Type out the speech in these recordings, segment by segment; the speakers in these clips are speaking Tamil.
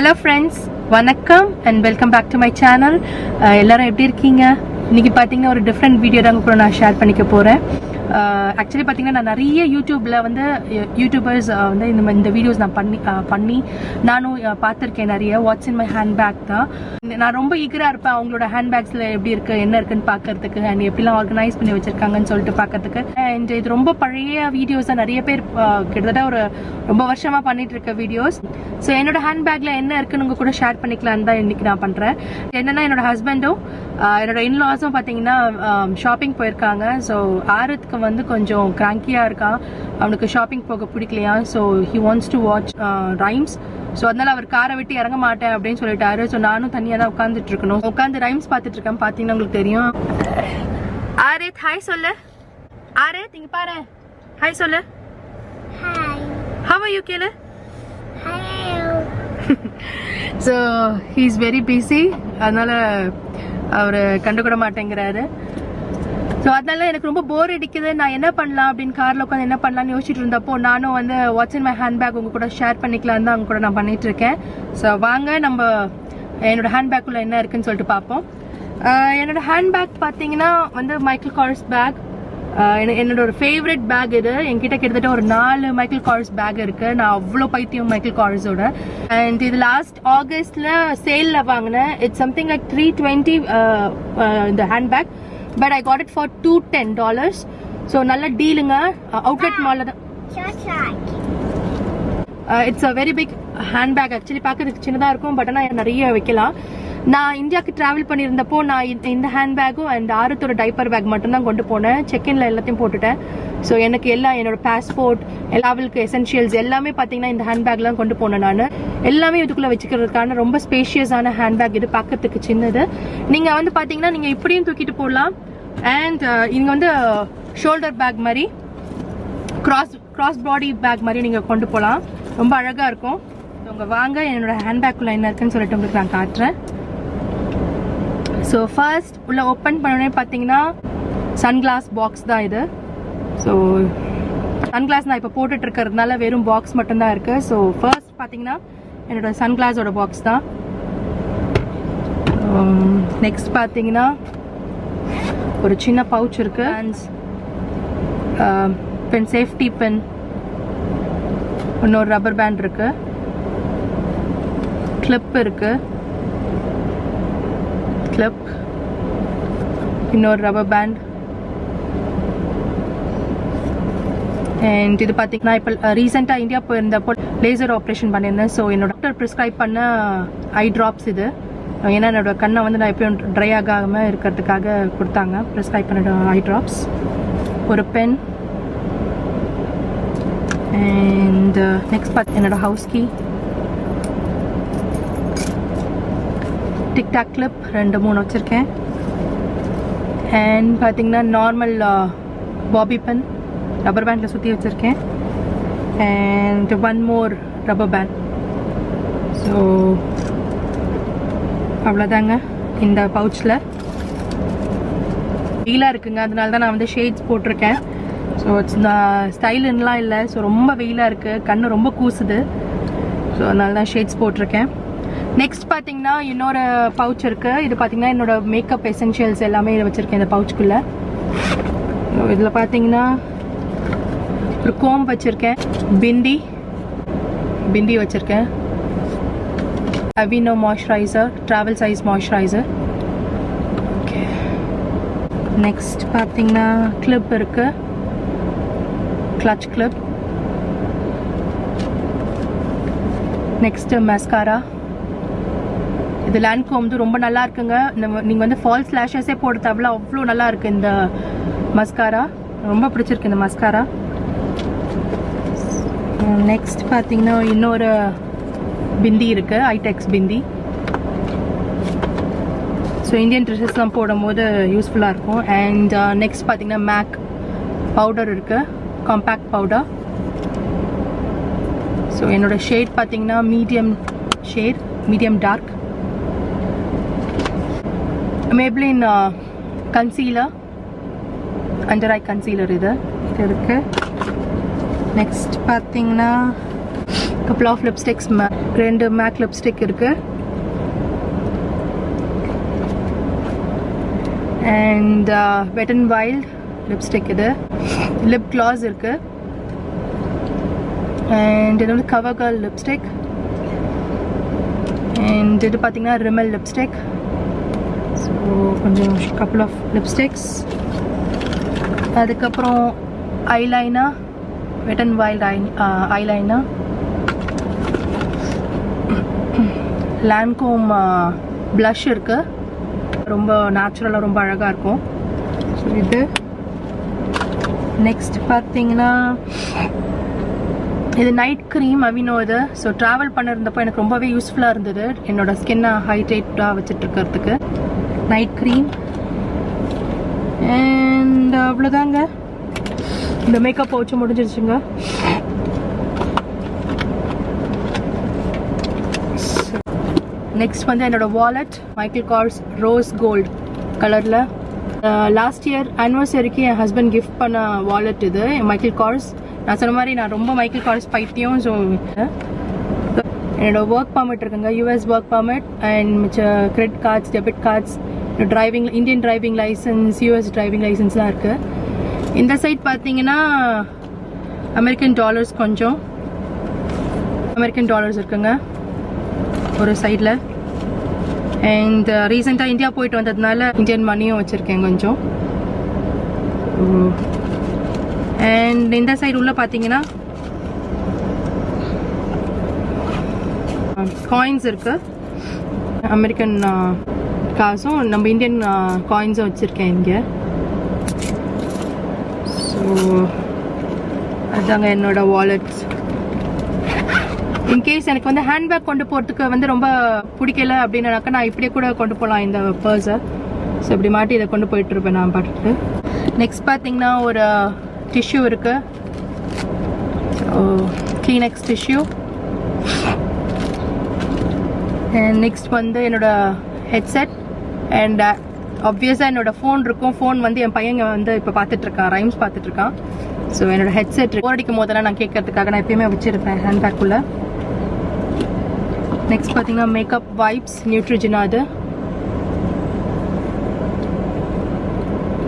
Hello friends, வணக்கம் and welcome back to my channel. எல்லாரும் எப்படி இருக்கீங்க? இன்னைக்கு பாத்தீங்கன்னா ஒரு டிஃபரண்ட் வீடியோ தான் கூட நான் ஷேர் பண்ணிக்க போறேன். ஆக்சுவலி பாத்தீங்கன்னா நான் நிறைய யூடியூப்ல வந்து யூடியூபர்ஸ் வந்து இந்த வீடியோஸ் நான் பண்ணி நானும் பார்த்துருக்கேன் நிறைய. வாட்ஸ் இன் மை ஹேண்ட்பேக் தான் நான் ரொம்ப ஈகரா இருப்பேன். அவங்களோட ஹேண்ட்பேக்ஸ்ல எப்படி இருக்கு என்ன இருக்குன்னு பாக்கிறதுக்கு அண்ட் எப்படிலாம் ஆர்கனைஸ் பண்ணி வச்சிருக்காங்கன்னு சொல்லிட்டு பாக்கிறதுக்கு. அண்ட் இது ரொம்ப பழைய வீடியோஸ் தான், நிறைய பேர் கிட்டத்தட்ட ஒரு ரொம்ப வருஷமா பண்ணிட்டு இருக்க வீடியோஸ். ஸோ என்னோட ஹேண்ட்பேக்ல என்ன இருக்குன்னு உங்க கூட ஷேர் பண்ணிக்கலான்னு தான் இன்னைக்கு நான் பண்றேன். என்னன்னா என்னோட ஹஸ்பண்டும் என்னோட இன்லாஸும் பாத்தீங்கன்னா ஷாப்பிங் போயிருக்காங்க. ஸோ ஆரத்துக்கு வந்து கொஞ்சம் கிராங்கியா இருக்கான், அவனுக்கு ஷாப்பிங் போக பிடிக்கலையா. So he wants to watch rhymes. So அதனால அவர் காரை விட்டு இறங்க மாட்டேன் அப்படின்னு சொல்லிட்டாரு. ஸோ நானும் தனியாக தான் உட்காந்துட்டு இருக்கணும். உட்காந்து ரைம்ஸ் பார்த்துட்டு இருக்கேன். பார்த்தீங்கன்னா உங்களுக்கு தெரியும். ஆரத் ஹாய் சொல்லு. ஆரத் இங்க பாரு, ஹாய் சொல்லு. ஹாய். ஹவ் ஆர் யூ கேளு. Hello. So he is very busy, அதனால அவர் கண்டுக்கூட மாட்டேங்கிறாரு. ஸோ அதனால எனக்கு ரொம்ப போர் அடிக்குது. நான் என்ன பண்ணலாம் அப்படின்னு காரில் உட்காந்து என்ன பண்ணலாம்னு யோசிச்சுட்டு இருந்தப்போ நானும் வந்து வாட்ஸ் இன் மை ஹேண்ட்பேக் உங்க கூட ஷேர் பண்ணிக்கலாம் தான் அவங்க கூட நான் பண்ணிட்டு இருக்கேன். ஸோ வாங்க நம்ம என்னோட ஹேண்ட்பேக்குள்ள என்ன இருக்குன்னு சொல்லிட்டு பார்ப்போம். என்னோட ஹேண்ட்பேக் பார்த்தீங்கன்னா வந்து மைக்கேல் கார்ஸ் பேக். என்னோட ஒரு ஃபேவரட் பேக் இது. என்கிட்ட கிட்டத்தட்ட ஒரு 4 மைக்கேல் கார்ஸ் பேக் இருக்கு. நான் அவ்வளோ பைத்தியம் மைக்கேல் கார்ஸோட. அண்ட் இது லாஸ்ட் ஆகஸ்ட்ல சேல்ல வாங்கினேன். இட்ஸ் சம்திங் லைக் $320 இந்த handbag. But I got it for $210. So நல்ல டீலுங்க. அவுட்லெட் மால்ல தான். It's a very big handbag. Actually பார்க்கறதுக்கு சின்னதாக இருக்கும், பட் ஆனால் நிறைய வைக்கலாம். நான் இந்தியாவுக்கு டிராவல் பண்ணியிருந்தப்போ நான் இந்த ஹேண்ட்பேக்கும் அண்ட் ஆரத்தோட டைப்பர் பேக் மட்டும்தான் கொண்டு போனேன். செக்இன்ல எல்லாத்தையும் போட்டுட்டேன். ஸோ எனக்கு எல்லாம் என்னோட பாஸ்போர்ட், எல்லாவுக்கு எசென்ஷியல்ஸ் எல்லாமே பார்த்தீங்கன்னா இந்த ஹேண்ட்பேக்லாம் கொண்டு போனேன். நான் எல்லாமே இதுக்குள்ள வச்சுக்கிறதுக்கான ரொம்ப ஸ்பேஷியஸான ஹேண்ட்பேக். இது பார்க்கறதுக்கு சின்னது. நீங்க வந்து பார்த்தீங்கன்னா நீங்க இப்படியும் தூக்கிட்டு போடலாம். அண்ட் இங்க வந்து ஷோல்டர் பேக் மாதிரி, கிராஸ் பாடி பேக் மாதிரி நீங்க கொண்டு போகலாம். ரொம்ப அழகா இருக்கும். உங்க வாங்க என்னோட ஹேண்ட்பேக்குள்ள என்ன இருக்குன்னு சொல்லிட்டு உங்களுக்கு நான் காட்டுறேன். ஸோ ஃபர்ஸ்ட் உள்ள ஓப்பன் பண்ணோடனே பார்த்தீங்கன்னா சன்கிளாஸ் பாக்ஸ் தான் இது. ஸோ சன்கிளாஸ் நான் இப்போ போட்டுட்டு இருக்கிறதுனால வெறும் பாக்ஸ் மட்டும்தான் இருக்கு. ஸோ ஃபர்ஸ்ட் பார்த்தீங்கன்னா என்னோட சன்கிளாஸோட பாக்ஸ் தான். நெக்ஸ்ட் பார்த்தீங்கன்னா ஒரு சின்ன பவுச் இருக்கு. பென், சேஃப்டி பென், இன்னொரு ரப்பர் பேண்ட் இருக்கு, கிளிப் இருக்கு, கிளிப், இன்னொரு ரப்பர் பேண்ட். அண்ட் இது பார்த்தீங்கன்னா இப்போ ரீசெண்டாக இந்தியா போயிருந்தப்போ லேசர் ஆப்ரேஷன் பண்ணியிருந்தேன். ஸோ என்னோட டாக்டர் ப்ரிஸ்கிரைப் பண்ண ஐ ட்ராப்ஸ் இது. ஏன்னா என்னோட கண்ணை வந்து நான் எப்பயும் ட்ரை ஆகாமல் இருக்கிறதுக்காக கொடுத்தாங்க ப்ரிஸ்கிரைப் பண்ண ஐ ட்ராப்ஸ். ஒரு பென். அண்ட் நெக்ஸ்ட் பார்த்து என்னோட ஹவுஸ் கீ, டிக்டாக் கிளிப் 2-3 வச்சுருக்கேன். அண்ட் பார்த்தீங்கன்னா நார்மல் பாபி பென் ரப்பர் பேண்டில் சுற்றி வச்சுருக்கேன். And 1 more rubber band. So அவ்வளோதாங்க இந்த பவுச்சில். வெயிலாக இருக்குங்க, அதனால தான் நான் வந்து ஷேட்ஸ் போட்டிருக்கேன். ஸோ இட்ஸ் ஸ்டைலுன்னெலாம் இல்லை. ஸோ ரொம்ப வெயிலாக இருக்குது, கண்ணு ரொம்ப கூசுது. ஸோ அதனால தான் ஷேட்ஸ் போட்டிருக்கேன். நெக்ஸ்ட் பார்த்தீங்கன்னா இன்னொரு பவுச் இருக்கு. இது பார்த்தீங்கன்னா என்னோட மேக்கப் எசென்ஷியல்ஸ் எல்லாமே இதை வச்சிருக்கேன் இந்த பவுச்சுக்குள்ள. இதில் பார்த்தீங்கன்னா ஒரு கோம் வச்சிருக்கேன், பிந்தி வச்சிருக்கேன், Aveeno moisturiser, travel size moisturiser. Okay. Next பார்த்தீங்கன்னா கிளிப் இருக்கு, கிளட்ச் கிளிப். Next mascara. இது லான்கோம் ரொம்ப நல்லா இருக்குங்க. நீங்க வந்து ஃபால்ஸ் லேஷஸே போட தேவையில்ல, அவ்வளோ நல்லா இருக்கு இந்த மஸ்காரா. ரொம்ப பிடிச்சிருக்கு இந்த மஸ்காரா. நெக்ஸ்ட் பார்த்தீங்கன்னா இன்னொரு பிந்தி இருக்கு, ஐடெக்ஸ் பிந்தி. ஸோ இந்தியன் ட்ரெஸ்ஸஸ்லாம் போடும்போது யூஸ்ஃபுல்லாக இருக்கும். அண்ட் நெக்ஸ்ட் பார்த்தீங்கன்னா மேக் பவுடர் இருக்கு, காம்பேக்ட் பவுடர். ஸோ என்னோட ஷேட் பார்த்தீங்கன்னா medium dark. Maybelline concealer, under eye concealer இது இருக்கு. நெக்ஸ்ட் பார்த்தீங்கன்னா couple of lipsticks, ரெண்டு MAC lipstick இருக்கு. And Wet n Wild lipstick இது. Lip gloss இருக்கு. And இது வந்து CoverGirl lipstick. And இது பார்த்தீங்கன்னா Rimmel lipstick. So கொஞ்சம் couple of lipsticks. அதுக்கப்புறம் eyeliner, Wet n Wild eyeliner. Lancome blush இருக்கு. ரொம்ப நேச்சுரலாக ரொம்ப அழகாக இருக்கும். ஸோ இது நெக்ஸ்ட் பார்த்தீங்கன்னா இது நைட் க்ரீம் அவினோ இது. ஸோ ட்ராவல் பண்ணிருந்தப்போ எனக்கு ரொம்பவே யூஸ்ஃபுல்லாக இருந்தது என்னோட ஸ்கின்னை ஹைட்ரேட்டாக வச்சுட்டு இருக்கிறதுக்கு. Night cream. அண்ட் அவ்வளோதாங்க, இந்த மேக்கப் வச்சு முடிஞ்சிருச்சுங்க. நெக்ஸ்ட் வந்து என்னோட wallet Michael Kors rose gold கலரில். லாஸ்ட் இயர் ஆனிவர்சரிக்கு என் ஹஸ்பண்ட் கிஃப்ட் பண்ண வாலெட் இது மைக்கேல் கார்ஸ். நான் சொன்ன மாதிரி நான் ரொம்ப மைக்கேல் கார்ஸ் பைத்தியம். ஸோ என்னோட ஒர்க் பர்மிட் இருக்குங்க, யூஎஸ் ஒர்க் பர்மிட் அண்ட் மிச்ச credit cards, debit cards, driving, Indian driving licence, US driving லைசன்ஸ்லாம் இருக்குது. இந்த சைட் பார்த்தீங்கன்னா அமெரிக்கன் டாலர்ஸ், கொஞ்சம் அமெரிக்கன் டாலர்ஸ் இருக்குங்க ஒரு சைடில். அண்ட் ரீசெண்டாக இந்தியா போயிட்டு வந்ததுனால இந்தியன் மணியும் வச்சுருக்கேன் கொஞ்சம். அண்ட் இந்த சைடு உள்ள பார்த்தீங்கன்னா காயின்ஸ் இருக்கு, அமெரிக்கன் காசும் நம்ம இந்தியன் காயின்ஸும் வச்சுருக்கேன் இங்கே. ஸோ அதுதாங்க என்னோட வாலெட்ஸ். இன்கேஸ் எனக்கு வந்து ஹேண்ட்பேக் கொண்டு போகிறதுக்கு வந்து ரொம்ப பிடிக்கல அப்படின்னாக்கா நான் இப்படியே கூட கொண்டு போகலாம் இந்த பர்ஸை. ஸோ இப்படி மாட்டி இதை கொண்டு போயிட்டு இருப்பேன் நான் பாட்டுட்டு. நெக்ஸ்ட் பார்த்தீங்கன்னா ஒரு டிஷ்யூ இருக்கு, கிளீனெக்ஸ் டிஷ்யூ. அண்ட் நெக்ஸ்ட் வந்து என்னோட ஹெட்செட். அண்ட் ஆப்வியஸாக என்னோட ஃபோன் இருக்கும். ஃபோன் வந்து என் பையங்க வந்து இப்போ பார்த்துட்டு இருக்கான், ரைம்ஸ் பார்த்துட்டு இருக்கான். ஸோ என்னோட ஹெட்செட் போர் அடிக்கும் போதெல்லாம் நான் கேட்கறதுக்காக நான் எப்பயுமே வச்சிருப்பேன் ஹேண்ட்பேக்குள்ள. நெக்ஸ்ட் பார்த்தீங்கன்னா மேக்கப் வைப்ஸ் நியூட்ரிஜினா, அது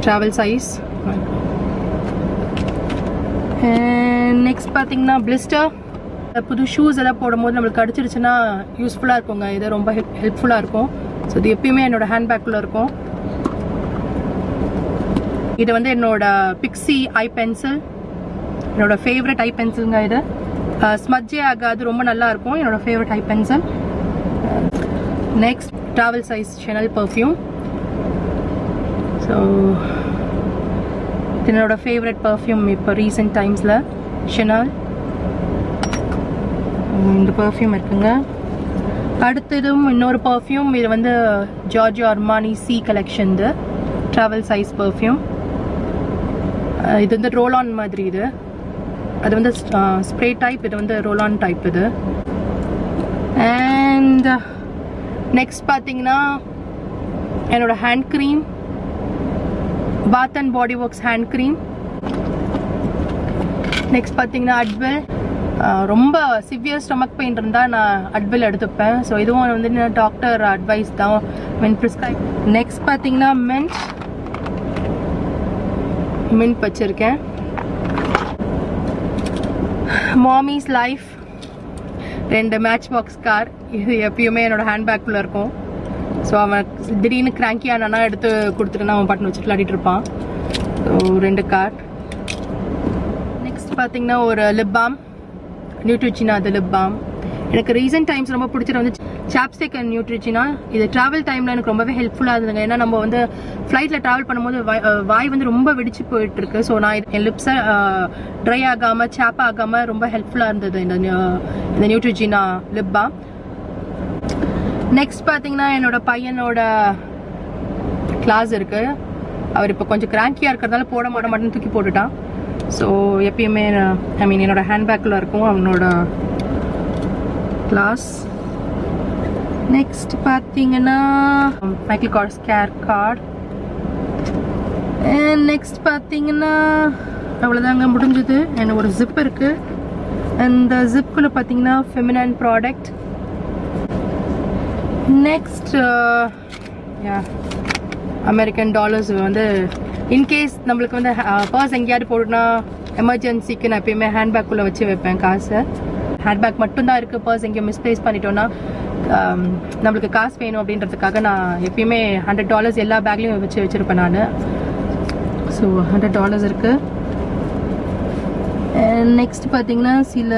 ட்ராவல் சைஸ். நெக்ஸ்ட் பார்த்தீங்கன்னா பிளிஸ்டர். புது ஷூஸ் எல்லாம் போடும்போது நம்மளுக்கு அடிச்சிருச்சுன்னா யூஸ்ஃபுல்லாக இருக்குங்க, இது ரொம்ப ஹெல்ப்ஃபுல்லாக இருக்கும். ஸோ இது எப்பயுமே என்னோட ஹேண்ட்பேக்குள்ள இருக்கும். இது வந்து என்னோட பிக்ஸி ஐ பென்சில், என்னோட ஃபேவரட் ஐ பென்சிலுங்க. இது ஸ்மட்ஜே ஆகாது, ரொம்ப நல்லா இருக்கும், என்னோட favourite eye pencil. Next travel size Chanel perfume. So என்னோட ஃபேவரட் பர்ஃப்யூம் இப்போ ரீசெண்ட் டைம்ஸில் ஷெனல். இந்த பர்ஃப்யூம் இருக்குங்க. அடுத்ததும் இன்னொரு பர்ஃப்யூம், இது வந்து Giorgio Armani Si collection, travel size perfume. இது வந்து ரோல் ஆன் மாதிரி, இது அது வந்து ஸ்ப்ரே டைப், இது வந்து ரோல் ஆன் டைப் இது. அண்ட் நெக்ஸ்ட் பார்த்தீங்கன்னா என்னோட hand cream, Bath and Body Works hand cream. Next பார்த்தீங்கன்னா அட்வெல். ரொம்ப சிவியர் ஸ்டொமக் பெயின் இருந்தால் நான் அட்வெல் எடுத்துப்பேன். ஸோ இதுவும் வந்து டாக்டர் அட்வைஸ் தான், மென் ப்ரிஸ்கிரைப். நெக்ஸ்ட் பார்த்தீங்கன்னா மின்ட் வச்சிருக்கேன். மாமிஸ் லைஃப், ரெண்டு மேட்ச் பாக்ஸ் கார், இது எப்பயுமே என்னோட ஹேண்ட்பேக்குள்ளே இருக்கும். ஸோ அவன் திடீர்னு கிராங்கி ஆனானா எடுத்து கொடுத்துட்டுனா அவன் பட்டன் வச்சுட்டு விளையாடிட்டு இருப்பான். ஸோ ரெண்டு கார். நெக்ஸ்ட் பார்த்தீங்கன்னா ஒரு லிப் பாம், நியூட்ரிஜினா, அது லிப் பாம். எனக்கு ரீசெண்ட் டைம்ஸ் ரொம்ப பிடிச்சது வந்து சாப்ஸ்டிக் அண்ட் நியூட்ரிஜினா. இது ட்ராவல் டைமில் எனக்கு ரொம்பவே ஹெல்ப்ஃபுல்லாக இருந்ததுங்க. ஏன்னா நம்ம வந்து ஃப்ளைட்டில் ட்ராவல் பண்ணும்போது வாய் வந்து ரொம்ப வெடிச்சு போயிட்டு இருக்கு. ஸோ நான் என் லிப்ஸை ட்ரை ஆகாமல் சாப் ஆகாமல் ரொம்ப ஹெல்ப்ஃபுல்லாக இருந்தது இந்த நியூட்ரிஜினா லிப் பாம். நெக்ஸ்ட் பார்த்தீங்கன்னா என்னோட பையனோட கிளாஸ் இருக்கு. அவர் இப்போ கொஞ்சம் கிராங்கியாக இருக்கிறதால போட மாட்டேன்னு தூக்கி போட்டுட்டான். ஸோ எப்பயுமே என்னோட ஹேண்ட்பேக்கில் இருக்கும் அவனோட கிளாஸ். நெக்ஸ்ட் பார்த்தீங்கன்னா Michael cars care card. Next பார்த்தீங்கன்னா அவ்வளோதாங்க முடிஞ்சது. எனக்கு ஒரு ஜிப் இருக்கு, அந்த ஜிப்குள்ள பார்த்தீங்கன்னா feminine product. Next American dollars வந்து இன்கேஸ் நம்மளுக்கு வந்து பர்ஸ் எங்கேயாவது போடணும்னா எமர்ஜென்சிக்கு நான் எப்பயுமே ஹேண்ட்பேக்குள்ளே வச்சு வைப்பேன் காசை. ஹேண்ட்பேக் மட்டும்தான் இருக்குது, பர்ஸ் எங்கேயும் மிஸ்பிளேஸ் பண்ணிட்டோன்னா நம்மளுக்கு காசு வேணும் அப்படின்றதுக்காக நான் எப்பயுமே $100 எல்லா பேக்லேயும் வச்சுருப்பேன் நான். ஸோ $100 இருக்குது. நெக்ஸ்ட் பார்த்தீங்கன்னா சில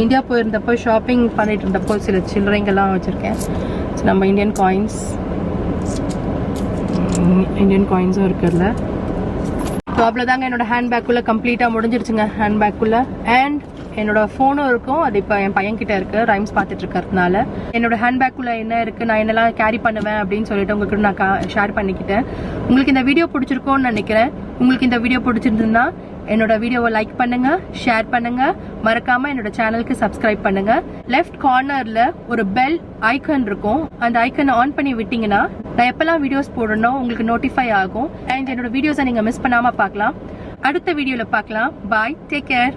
இந்தியா போயிருந்தப்போ ஷாப்பிங் பண்ணிட்டு இருந்தப்போ சில சில்லறைங்கள்லாம் வச்சுருக்கேன். நம்ம இந்தியன் காயின்ஸும் இருக்குல்ல. ஸோ அவ்வளோதாங்க என்னோட ஹேண்ட்பேக்குள்ளே கம்ப்ளீட்டாக முடிஞ்சிருச்சுங்க. ஹேண்ட்பேக்குள்ளே அண்ட் என்னோட ஃபோனும் இருக்கும், அது இப்போ என் பையன்கிட்ட இருக்கு ரைம்ஸ் பார்த்துட்டு இருக்கிறதுனால. என்னோட ஹேண்ட்பேக்குள்ளே என்ன இருக்குது, நான் என்னெல்லாம் கேரி பண்ணுவேன் அப்படின்னு சொல்லிட்டு உங்ககிட்ட நான் ஷேர் பண்ணிக்கிட்டேன். உங்களுக்கு இந்த வீடியோ பிடிச்சிருக்கோன்னு நினைக்கிறேன். உங்களுக்கு இந்த வீடியோ பிடிச்சிருந்ததுன்னா என்னோட வீடியோவை லைக் பண்ணுங்க, ஷேர் பண்ணுங்க, மறக்காம என்னோட சேனலுக்கு சப்ஸ்கிரைப் பண்ணுங்க. லெஃப்ட் கார்னர்ல ஒரு பெல் ஐக்கன் இருக்கும், அந்த ஐக்கனை ஆன் பண்ணி விட்டீங்கன்னா நான் எப்பெல்லாம் வீடியோஸ் போடணும் உங்களுக்கு நோட்டிஃபை ஆகும். அண்ட் என்னோட வீடியோஸை நீங்க மிஸ் பண்ணாம பார்க்கலாம். அடுத்த வீடியோல பார்க்கலாம். பாய், டேக் கேர்.